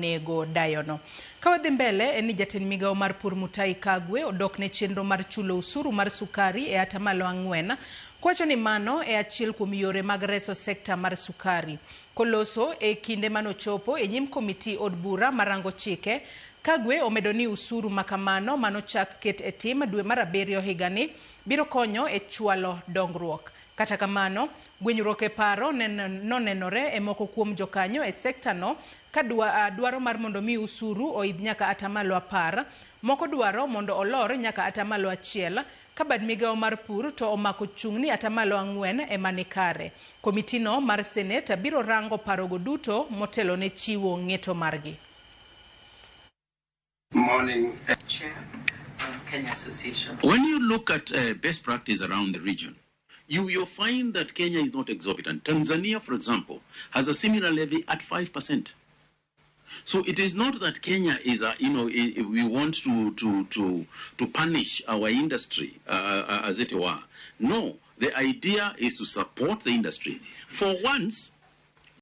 nego dayono. Kawadhi mbele eni jatend migao mar pur Mutai Kagwe odok ne chenro mar chulo ushuru mar sukari e atamalo 4 kwacho ni mano e achiel kuom yore mag reso sekta mar sukari. Koloso e kinde manochopo e nyim komiti od bura marango chike, Kagwe omedo ni usuru makamano manochak ket e tim dwe mar 7 higani biro konyo e chwalo dongruok. Kata kamano, gwenyruok e paro nonenore e moko kuom jokanyo e sekta no ka dwaro mar mondo mi usuru oidh nyaka atamalo 10, moko dwaro mondo olor nyaka atamalo 1, ka bad migao mar pur to omako chung'ni atamalo 4 e manikare. Komitino mar Senate biro rango parogo duto motelo ne chiwo ng'eto margi. Morning, Chair of Kenya Association. When you look at best practice around the region, you'll find that Kenya is not exorbitant. Tanzania, for example, has a similar levy at 5%. So it is not that Kenya is, we want to punish our industry, as it were. No, the idea is to support the industry. For once,